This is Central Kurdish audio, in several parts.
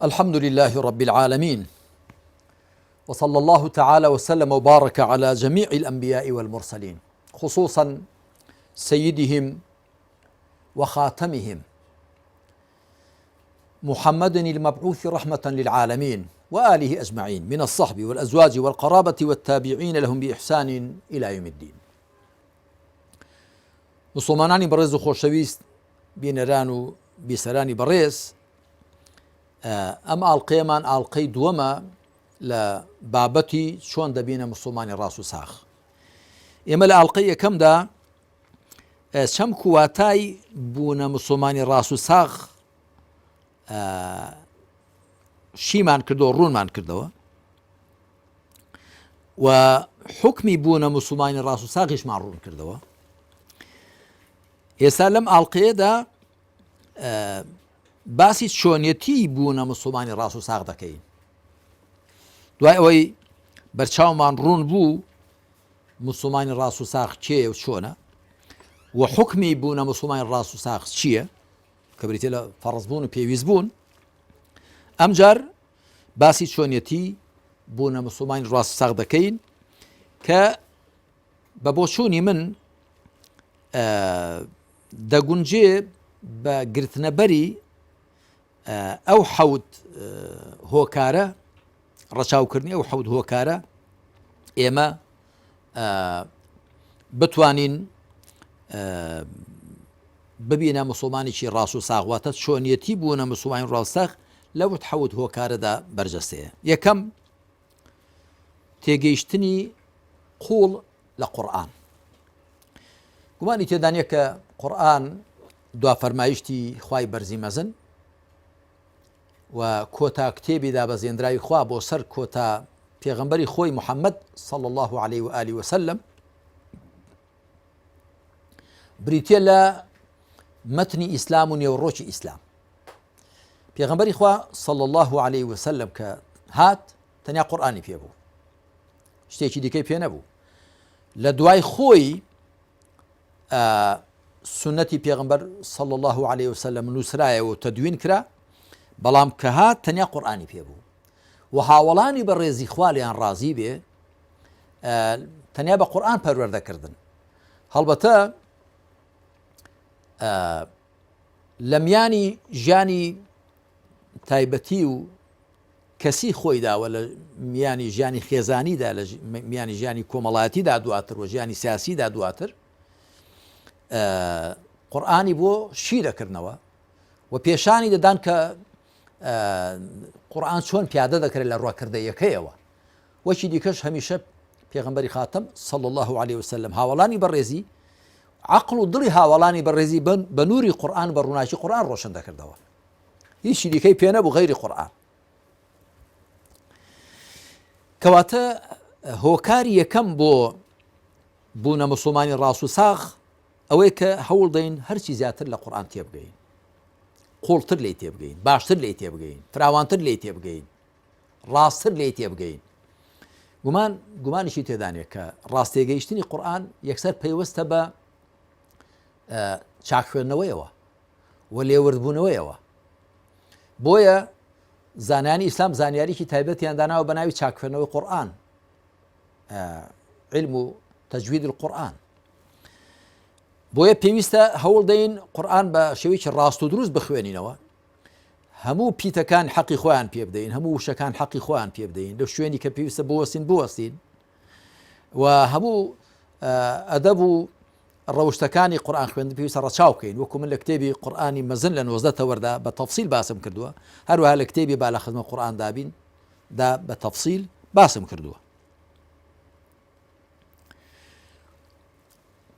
الحمد لله رب العالمين، وصلى الله تعالى وسلم وبارك على جميع الأنبياء والمرسلين، خصوصا سيدهم وخاتمهم محمد المبعوث رحمة للعالمين وآله أجمعين من الصحب والأزواج والقرابة والتابعين لهم بإحسان إلى يوم الدين. مسلمانانی بەڕێز و خۆشەویست، بینەران و بیسەرانی بەڕێز، ئەم ئاڵقەیەمان ئاڵقەی دووەمە لە بابەتی چۆن دەبینە مسلمانی ڕاست و ساخ. ئێمە لە ئاڵقەی یەکەمدا چەم کوواتای بوونە مسلمانی ڕاست و ساخ شیمان کردەوە، ڕوونمان کردەوە، و حکمی بوونە مسلمانی ڕاست و ساغیشمان ڕوون کردەوە. ئێستا لەم ئاڵقەیەدا باسی چۆنیەتی بوونە مسلمانی ڕاست و ساغ دەکەین. دوای ئەوەی بەرچاومان ڕوون بوو مسلمانی ڕاست و ساغ کێیە و چۆنە، و حکمی بوونە مسلمانی ڕاست و ساغ چییە کە بریتێ لە فەرز بوون و پێویست بوون. ئەمجار باسی چۆنیەتی بوونە مسلمانی ڕاست و ساغ دەکەین کە بە بۆچوونی من دەگونجێ بە گرتنەبەری ئەو حەوت هۆکارە، ڕەچاوکردنی ئەو حەوت هۆکارە ئێمە بتوانین ببینە مسلمانێکی ڕاست و ساغ، واتە چۆنیەتی بوونە مسلمانی ڕاست و ساغ لەو حەوت هۆکارەدا بەرجەستەیە. یەکەم، تێگەیشتنی قوڵ لە قورئان. گومانی تێدا نییە کە قورئان دوا فەرمایشتی خوای بەرزی مەزن و کۆتا کتێبی دابەزێنراوی خوا بۆ سەر کۆتا پێغەمبەری خۆی محەممەد صلی الله عليه و آله وسلم بریتێ لە مەتنی ئیسلام و نێوڕۆکی ئیسلام. پێغەمبەری خوا صلی الله عليه وسلم کە هات تەنیا قورئانی پێبوو، شتێکی دیکەی پێ نەبوو. لە دوای خۆی سنەتی پێغەمبەر صلی الله عليه وسلم نووسرایەوە و تەدوین کرا، بەڵام کە هات تەنیا قورئانی پێبوو و هاوڵانی بە ڕێزی خوا لێیان ڕازی بێ تەنیا بە قورئان پەروەردەکردن. هەڵبەتە لە میانی ژیانی تایبەتی و کەسی خۆیدا و لە میانی ژیانی خێزانیدا، لە میانی ژیانی کۆمەڵایەتیدا دواتر و ژیانی سیاسیدا دواتر قورئانی بۆ شی دەکردنەوە و پێشانی دەدان کە قورئان چۆن پیادە دەکرێت لە ڕواکردەیەکەیەوە. وەکی دیکەش هەمیشە پێغەمبەری خاتم صلی الله عليه وسلم هاوڵانی بەڕێزی، عەقڵ و دڵی هاوڵانی بەڕێزی بە نووری قورئان، بە ڕووناکی قورئان ڕۆشن دەکردەوە. هیچی دیکەی پێ نەبوو غەیری قورئان. کەواتە هۆکاری یەکەم بۆ بوونە مسلمانی ڕاست و ساغ ئەوەیە کە هەوڵ دەین هەرچی زیاتر لە قورئان تێبگەین، قوڵتر لێی تێبگەین، باشتر لێی تێبگەین، فراوانتر لێی تێبگەین، ڕاستتر لێی تێبگەین. گومانیشی تێدانێت کە ڕاستێگەیشتنی قورئان یەکسەر پەیوەستە بە چاکخوێندنەوەیەوە و لێوەربوونەوەیەوە. بۆیە زانایانی ئیسلام زانیاریکی تایبەتیان داناوە بە ناوی چاکخوێندنەوەی قورئان، علم و تەجوید القورئان. بۆیە پێویستە هەوڵ دەین قورئان بە شێوەیەکی ڕاست و دروست بخوێنینەوە، هەموو پیتەکان حەقی خۆیان پێ بدەین، هەموو وشەکان حەقی خۆیان پێ بدەین، لە شوێنی کە پێویستە بوەستین، و هەموو ئەدەب و ڕەوشتەکانی قورئان خوێندن پێویستە ڕەچاو بکەین. وەکو من لە کتێبی قورئانی مەزن لە 19 تەوەردا بە تەفسیل باسم کردووە، هەروەها لە کتێبی با لە خزمەت قورئان دابین دا بە تەفسیل باسم کردووە.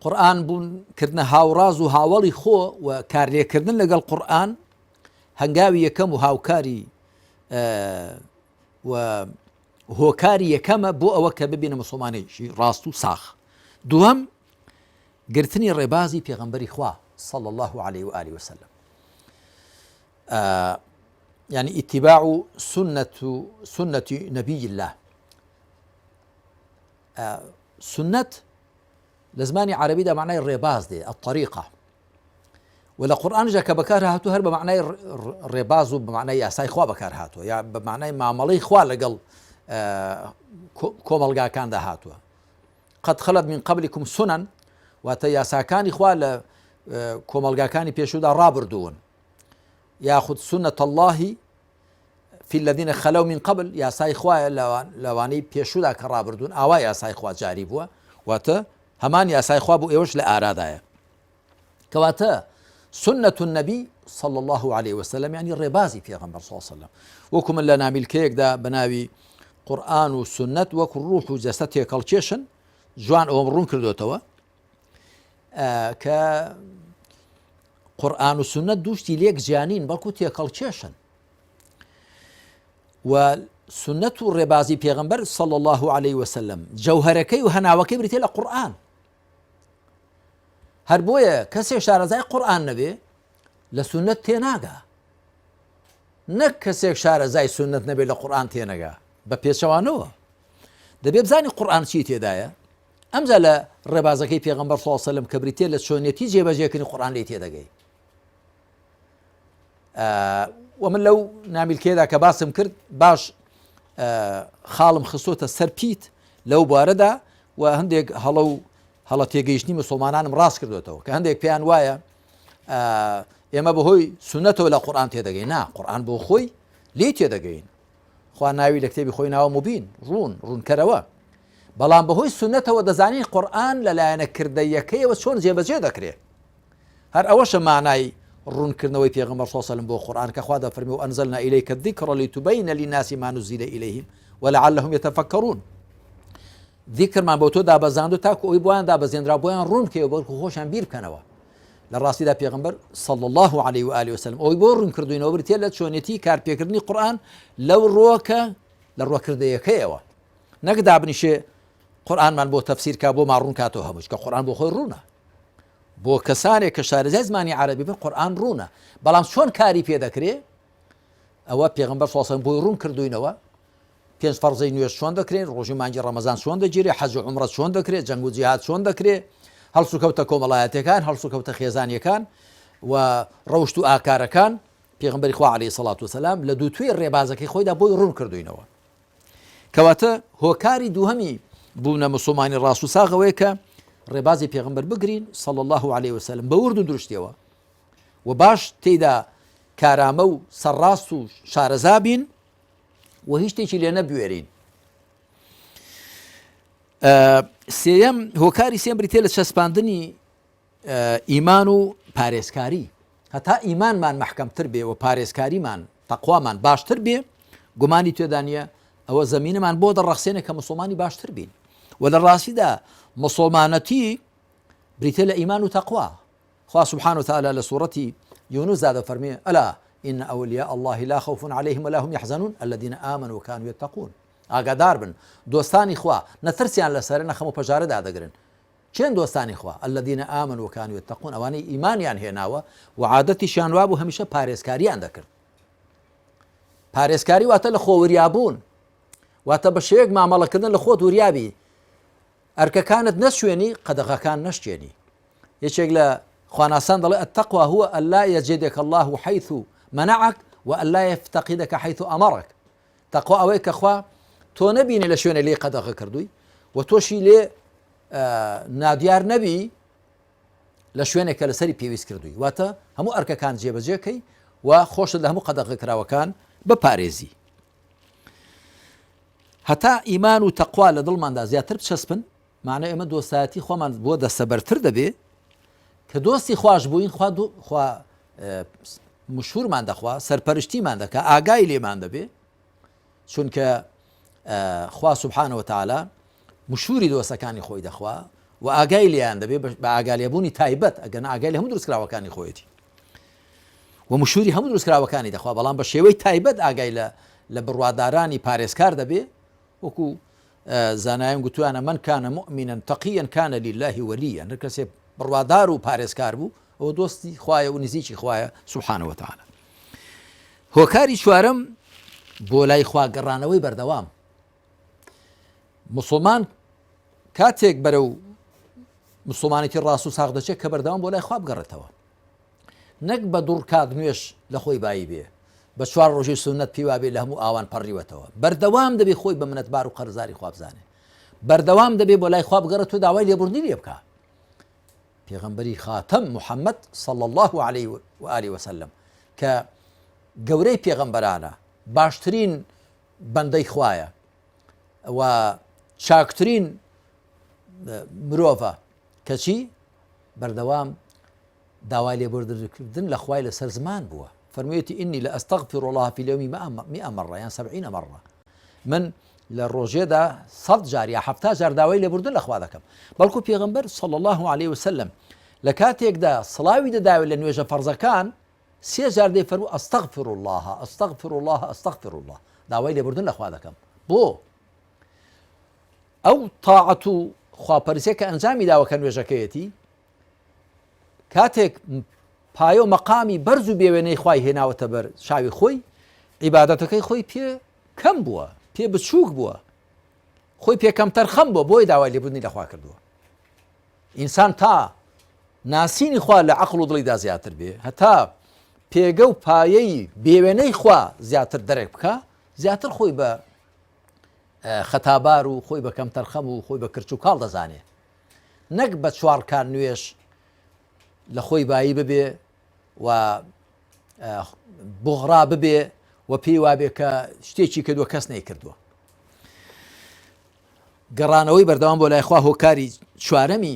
قورئان بوونکردنە هاوڕاز و هاوڵی خۆ و کارلێکردن لەگەڵ قورئان هەنگاوی یەکەم و هاوکاری و هۆکاری یەکەمە بۆ ئەوە کە ببینە مسلمانێکی ڕاست و ساخ. دووەم، گرتنی ڕێبازی پێغەمبەری خوا صلی الله عليه و آله وسلم، يعني اتباع سنة نبي الله. سنة لزمانی عربی دا معنای ڕێباز دێ، الطریقة، ولا قورآن جا کە بەکار هاتوو هەر بە معنای ڕێباز و بە معنای یاسای خوا بەکار هاتووە یا بە معنای مامەڵەی خوا لەگەڵ کۆمەڵگاکاندا هاتووە. قەد خەلەت من قەبلیکم سونەن واتە یاساکانی خوا لە کۆمەڵگاکانی پێشوودا ڕابردوون، یاخود سنة الله في الذين خلوا من قبل، یاسای خوایە لەوانەی پێشوودا کە ڕابردوون ئاوا یاسای خوا جاری بووە، واتە هەمان یاسای خوا بوو ئێوەش لە ئارادایە. کەواتە سنة النبي صلى الله عليه وسلم يعني ڕێبازی پێغەمبەر صلى الله عليه وسلم. وەکو من لە نامیلکەیەکدا بەناوی قورآن و سنت وەکو ڕوح و جەسەد تێکەڵکێشن جوان ئەوەم ڕوون کردوتەوە کە قورآن و سنت دووشتی لێک جیانین بەڵکو تێکەڵکێشن، و سنت و ڕێبازی پێغەمبەر صلى الله عليه وسلم جەوهەرەکەی و هەناوەکەی بریتێ لە قورآن. هەر بۆیە کەسێک شارەزای قورآن نەبێ لە سنت تێناگا، نەک کەسێک شارەزای سنت نەبێ لە قورآن تێنەگا بە پێچەوانەوە. دەبێ بزانی قورآن چی تێدایە، ئەمجا لە ڕێبازەکەی پێغەمبەر صلی الله عليه وسلم کە بریتێ لە چۆنیەتی جێبەجێکردنی قورآن لێ تێدەگەی. ومن لەو نامیلکەیەدا کە باسم کرد باش خاڵم خستۆتە سەر پیت لەو بوارەدا و هەندێک هەڵە تێگەیشتنی مسلمانانم ڕاست کردوێتەوە کە هەندێک پێیان وایە ئێمە بەهۆی سنەتەوە لە قورآن تێدەگەین. نا، قورآن بۆ خۆی لێ تێدەگەین. خوا ناوی لە کتێبی خۆی ناوە مبین، ڕوونکەرەوە، بەڵام بەهۆی سنەتەوە دەزانین قورآن لەلایەنە کردەیەکەیەوە چۆن جێبەجێ دەکرێت. هەر ئەوەشە مانای ڕوونکردنەوەی پێغەمبەر صلی الله عليه وسلم بۆ قورآن کە خوا دەفەرمێ و ئەنزەلنا ئیلەیکە الذیکڕ لیتبەینە للناس ما نزل إلیهم ولعلهم يتفکرون. ذیکرمان بۆ تۆ دابەزاندو تاکو ئەوی بۆیان دابەزێنرا بۆیان ڕوونکەوە بەڵکو خۆشیان بیر بکەنەوە. لە ڕاستیدا پێغەمبەر صلی الله عليه وآله وسلم ئەوی بۆ ڕوونکردوینەوە بریتێ لە چۆنیەتی کارپێکردنی قورآن لەو ڕۆکە لە ڕۆکردەیەکەیەوە، نەک دابنیشێ قورآنمان بۆ تەفسیر کا بۆ ماڕوون کاتەوە هەمووش، کە قورآن بۆ خۆی ڕوونە. بۆ کەسانێک کە شارەزای زمانی عەرەبی بن قورآن ڕوونە، بەڵام چۆن کاری پێ دەکرێ ئەوە پێغەمبەر صلی الله عليه وسلم بۆی ڕوون کردوینەوە. 5 فەرزەی نوێژ چۆن دەکرێن، ڕۆژی مانگی ڕەمەزان چۆن دەگیرێ، حەج و عومرە چۆن دەکرێت، جەنگ و جیهاد چۆن دەکرێت، هەڵسو کەوتە کۆمەڵایەتەکان، هەڵسو کەوتە خێزانیەکان و ڕەوشت و ئاکارەکان پێغەمبەری خوا عەلەیهی سەڵات وسەلام لە دووتوێ ڕێبازەکەی خۆیدا بۆی ڕوون کردوینەوە. کەواتە هۆکاری دووهەمی بوونە مسلمانی ڕاست و ساغەوەیە کە ڕێبازی پێغەمبەر بگرین صلی الله عليه وسلم بە ورد و درشتیەوە و باش تێیدا کارامە و سەرڕاست و شارەزا بین و هیچ شتێکی لێ نەبوێرین. سێیەم هۆکاری سێم بریتێ لە چەسپاندنی ئیمان و پارێزکاری. هەتا ئیمانمان مەحکەمتر بێ و پارێزکاریمان تەقوامان باشتر بێ، گومانی تێدا نییە ئەوە زەمینەمان بۆ دەڕەخسێنێ کە مسلمانی باشتر بین. و لە ڕاستیدا مسلمانەتی بریتێ لە ئیمان و تەقوا. خوا سبحانه وتعالى لە سوورەتی یونس دا دەفەرمێ ئەلا إن أولياء الله لا خوف عليهم ولا هم يحزنون الذين آمنوا وكانوا يتقون. ئاگادار بن دۆستانی خوا نەترسیان لەسەر نەخەم و پەژارەدا دەگرن. چێن دۆستانی خوا؟ الذين آمنوا وكانوا يتقون، ئەوانەی ئیمانیان هێناوە و عادەتیشیان وا بوو هەمیشە پارێزکاریان دەکرد. پارێزکاری واتە لە خۆوریابوون، واتە بە شێوەیەک مامەڵەکردن لە خۆت وریابی، ئەرکەکانت نەشوێنی قەدەغەکان نەشتێنی. یەکێک لە خواناسان دەڵێ التقوى هو ألا يجدك الله حيث منعك وألا يفتقدك حيث أمرك. تقوى ئەوەی کە خوا تۆ نەبینی لە شوێنە لێ قەدەغە کردووی و تۆشی لێ نادیار نەبی لە شوێنێکە لەسەری پێویست کردووی، واتە هەموو ئەرکەکان جێبەجێکەی و خۆشت لە هەموو قەدەغە کراوەکان بپارێزی. هەتا ئیمان و تەقوا لە دڵماندا زیاتر بچەسپن، معنای ئێمە دۆستایەتی خۆمان بۆ دەستەبەرتر دەبێ کە دۆستی خوش بووین، خوا مشهورمان دەخوا، سەرپەرشتیمان دەکا، ئاگای لێمان دەبێ، چونکە خوا سبحانه وتعالى مشهوری دۆستەکانی خۆی دەخوا و ئاگای لێیان دەبێ بە ئاگالێبوونی تایبەت، ئەگەنا ئاگای لە هەموو دروستکراوەکانی خۆیەتی و مشهوری هەموو دروستکراوەکانی دەخوا، بەڵام بە شێوەی تایبەت ئاگای لە بڕوادارانی پارێزکار دەبێ. وەکو زانایان گوتوانە من کانە مؤمنا تەقیا کانە لله وەلیە، هەر کەسێ بڕوادار و پارێزکار بوو ئەوە دۆستی خوایە و نزیکی خوایە سبحانه وتعالى. هۆکاری چوارەم بۆ لای خوا گەڕانەوەی بەردەوام. مسلمان کاتێک بەرەو مسلمانێتی ڕاست و ساغ دەچێت کە بەردەوام بۆ لای خوا بگەڕێتەوە، نەک بە دوڕ کات نوێش لە خۆی بایی بێ بە 4 ڕۆژی سونەت پێی وابێ لە هەموو ئاوان پەڕیوەتەوە بەردەوام دەبێ خۆی بە منەتبار و قەرزاری خوا بزانێ بەردەوام دەبێ بۆ لای خوا بگەڕێت و داوای لێبوردنی لێ بکە پێغەمبەری خاتەم محەممەد صلى الله عليه وآله وسلم کە گەورەی پێغەمبەرانە باشترین بەندەی خوایە و چاکترین مرۆڤە کەچی بەردەوام داوای لێبوردنکردن لە خوای لەسەر زمان بووە فەرموویەتی ئینی لە ئەستەغفر الله فی اليوم 100 مرة یان 70 مرة من لە ڕۆژێدا 100 جار یا 70 جار داوای لێبوردن لە خوا دەکەم بەڵکو پێغەمبەر صلى الله عليه وسلم لە کاتێکدا سڵاوی دەداوێت لە نوێژە فەرزەکان 3 جار دەیفەرموو ئەستەغفر الله ئەستەغفر الله ئەستەغفر الله داوای لێبوردن لە خوا دەکەم بۆ ئەو تاعەت و خواپەرستیە کە ئەنجامی داوە کە نوێژەکەیەتی کاتێک پایە و مەقامی بەرز و بێوێنەی خوای هێناوەتە بەر چاوی خۆی عیبادەتەکەی خۆی پێ کەم بووە پێ بچووک بووە خۆی پێکەمتەر خەم بووە بۆی داوای لێبوردنی لەخوا کردووە ئینسان تا ناسینی خوا لە عەقڵ و دڵیدا زیاتر بێ هەتا پێگە و پایەی بێوێنەی خوا زیاتر دەرێک بکە زیاتر خۆی بە خەتابار و خۆی بە کەمتەر خەم و خۆی بە کرچ و کاڵ دەزانێ نەک بە 4 کار نوێژ لە خۆی بایی ببێ و بغڕا ببێ و پێی وابێ کە شتێکی کردووە کەس نەیکردووە گەڕانەوەی بەردەوام بۆ لای خوا هۆکاری چوارەمی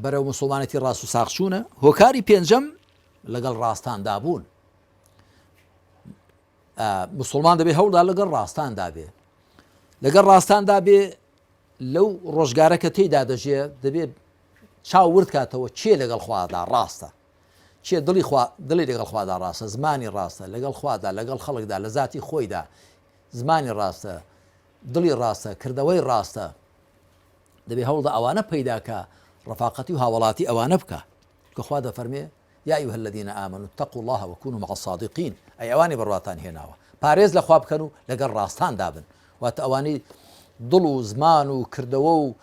بەرەو موسڵمانەتی ڕاست و ساخچوونە هۆکاری پێنجەم لەگەڵ ڕاستاندا بوون موسڵمان دەبێ هەوڵدا لەگەڵ ڕاستاندا بێ لەگەڵ ڕاستاندا بێ لەو ڕۆژگارە کە تێیدا دەژێ دەبێت چاو ورد کاتەوە چێ لەگەڵ خوادا ڕاستە چێ دڵی لەگەڵ خوادا ڕاستە زمانی ڕاستە لەگەڵ خوادا لەگەڵ خەڵکدا لە ذاتی خۆیدا زمانی ڕاستە دڵی ڕاستە کردەوەی ڕاستە دەبێ هەوڵدا ئەوانە پەیداکە ڕەفاقەتی و هاوڵاتی ئەوانە بکە کە خوا دەفەرمێ یا ئەیها الذین آمنوا اتقوا الله وكونوا مع الصادقین ئەی ئەوانی بڕواتان هێناوە پارێز لە خوا بکەن و لەگەڵ ڕاستان دابن واتە ئەوانی دڵ و زمان و کردەوە و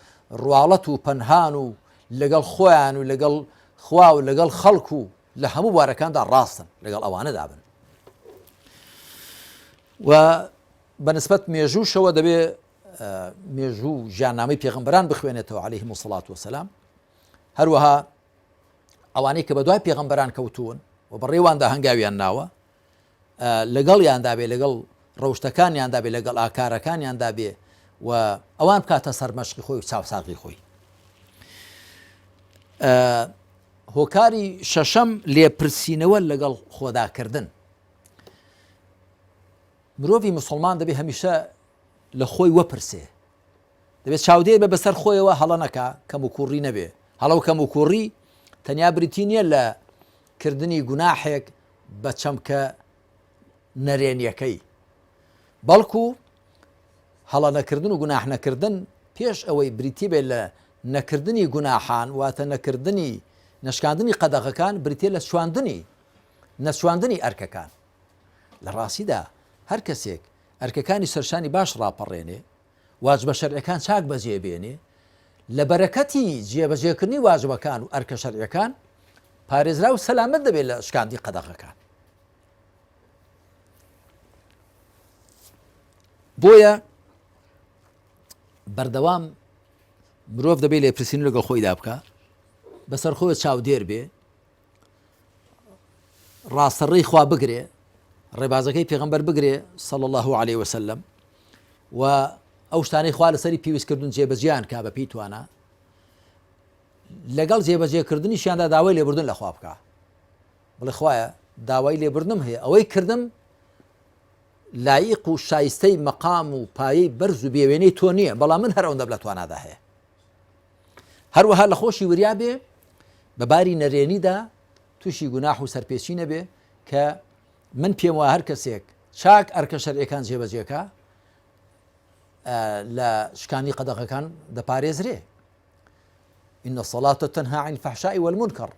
ڕواڵەت و پەنهان و لەگەڵ خۆیان و لەگەڵ خوا و لەگەڵ خەڵک و لە هەموو بوارەکاندا ڕاستن لەگەڵ ئەوانەدا بن و بەنسبەت مێژووشەوە دەبێ مێژوو ژیاننامەی پێغەمبەران بخوێنێتەوە عەلەیهیم السەڵات وەسەلام هەروەها ئەوانەی کە بەدوای پێغەمبەران کەوتوون و بەڕێواندا هەنگاویان ناوە لەگەڵیاندا بێ لەگەڵ ڕەوشتەکانیاندا بێ لەگەڵ ئاکارەکانیاندا بێ و ئەوان بکاتە سەر مەشقی خۆی و چاوساقی خۆی هۆکاری شەشەم لێپرسینەوە لەگەڵ خۆداکردن مرۆڤی موسڵمان دەبێت هەمیشە لە خۆی وەپرسێ دەبێت چاودێر بە بەسەر خۆیەوە هەڵە نەکا کەم و کوڕی نەبێ هەڵە و کەم و کوڕی تەنیا بریتی نییە لە کردنی گوناحێک بە چەمکە نەرێنیەکەی بەڵکو هەڵە نەکردن و گوناح نەکردن پێش ئەوەی بریتی بێت لە نەکردنی گوناحان واتە نەکردنی نەشکاندنی قەدەغەکان بریتێ لە نەسواندنی ئەرکەکان لە ڕاستیدا هەر کەسێک ئەرکەکانی سەرشانی باش ڕاپەڕێنێ واجبە شەرعەکان چاک بەجێ بێنێ لە بەرەکەتی جێبەجێکردنی واجبەکان و ئەرکە شەرعەکان پارێزرا و سەلامەت دەبێت لە شکاندی قەدەغەکان بۆیە بەردەوام مرۆڤ دەبێت لێپرسینی لەگەڵ خۆیدا بکە بەسەر خۆی چاودێر بێ ڕاستەڕێی خوا بگرێ ڕێبازەکەی پێغەمبەر بگرێ صلی الله عليه وسلم و ئەو شتانەی خوا لەسەری پێویستکردن جێبەجێیان کا بە پێی توانە لەگەڵ جێبەجێکردنیشیاندا داوای لێبوردن لە خوا بکە بڵێ خوایە داوای لێبوردنم هەیە ئەوەی کردم لایق و شایستەی مەقام و پایەی بەرز و بێوێنەی تۆ نییە بەڵام من هەر ئەوەندە لە توانادا هەیە هەروەها لە خۆشی وریا بێ بە باری نەرێنیدا تووشی گوناح و سەرپێچی نەبێ کە من پێم وایە هەر کەسێک چاک ئەرکە شەرعیەکان جێبەجێکە لە شکانی قەدەغەکان دەپارێزرێ إن الصلاة تنهى عن الفحشاء والمنكر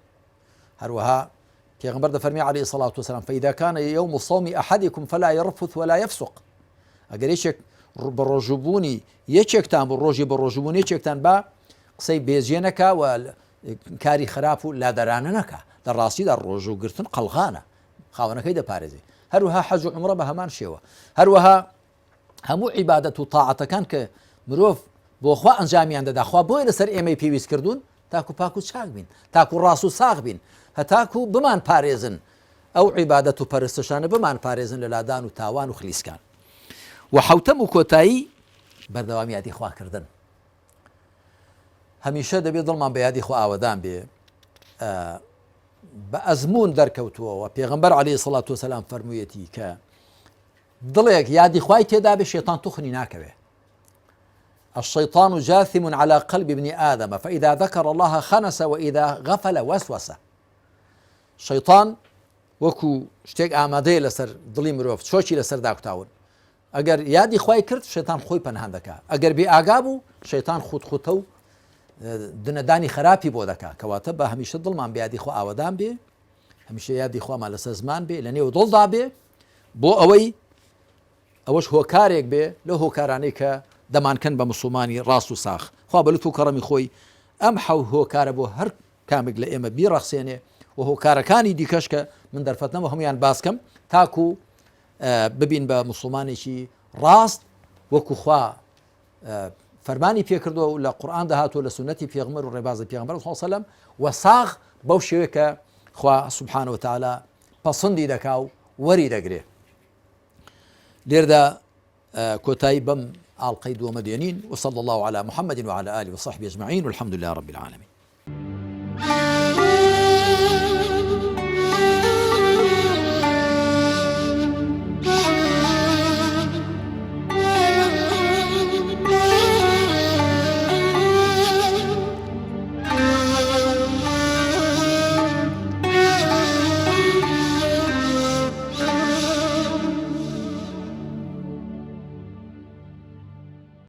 هەروەها پێغەمبەر دەفەرمێ عليه الصلاة والسلام فإذا كان يوم الصوم أحدكم فلا يرفث ولا يفسق ئەگەر یەکێک بە ڕۆژوبوونی یەکێکتان بۆ ڕۆژی بە ڕۆژبوونی یەکێکتان با قسەی بێجێ نەکا و کاری خراپ و لادەرانە نەکە لە ڕاستیدا ڕۆژ و گرتن قەڵغانە خاوەنەکەی دەپارێزێ هەروەها حەج و عومرە بە هەمان شێوە هەروەها هەموو عیبادەت و تاعەتەکان کە مرۆڤ بۆ خوا ئەنجامیان دەدا خوا بۆی لەسەر ئێمەی پێویست کردوون تاکو پاک و چاک بین تاکو ڕاست و ساغ بین هەتاکو بمان پارێزن ئەو عیبادەت و پەرستشانە بمان پارێزن لە لادان و تاوان و خلیسکان و حەوتەم و کۆتایی بەردەوامی یادی خواکردن هەمیشە دەبێت دڵمان بە یادی خوا ئاوەدان بێ بە ئەزمون دەرکەوتووەوە پێغەمبەر عەلەیهی سەڵات وسەلام فەرموویەتی کە دڵێک یادی خوای تێدا بێ شێتان توخنی ناکەوێ الشيطان جاثم على قلب ابن آدم فإذا ذكر الله خنس وإذا غفل وسوس شيطان وەکو شتێک ئامادەیە لەسەر دڵی مرۆڤ چۆکی لەسەر داکوتاون ئەگەر یادی خوای کرد شەیتان خۆی پەنهان دەکات ئەگەر بێ ئاگا بوو شەیتان خوتخوتە و دنەدانی خراپی بۆ دەکات کەواتە بە هەمیشە دڵمان بە یادی خوا ئاوەدان بێ هەمیشە یادی خوامان لەسەر زمان بێ لە نێو دڵدا بێ بۆ ئەوەش هۆکارێک بێ لە هۆکارانەی کە دەمانکەن بە موسڵمانی ڕاست و ساخ خوا بە لوتف و کەڕەمی خۆی ئەم هۆکارە بۆ هەر کامێک لە ئێمە بیڕەخسێنێ و هۆکارەکانی دیکەش کە من دەرفەتنەوە هەمویان باسکەم تاکو ببین بە موسڵمانێکی ڕاست وەکو خوا فەرمانی پێکردووە و لە قورئان داهاتوە لە سونەتی پێغەمبەر و ڕێبازی پێغەمبەر صلی الله علیه وسلم و ساغ بەو شێوەیە کە خوا سبحانه وتعالى پەسەندی دەکا و وەری دەگرێ لێردا کۆتایی بەم ئاڵقەی دووەمە دێنین وصلى الله على محمد وعلى آله وصحبه أجمعين والحمد لله رب العالمين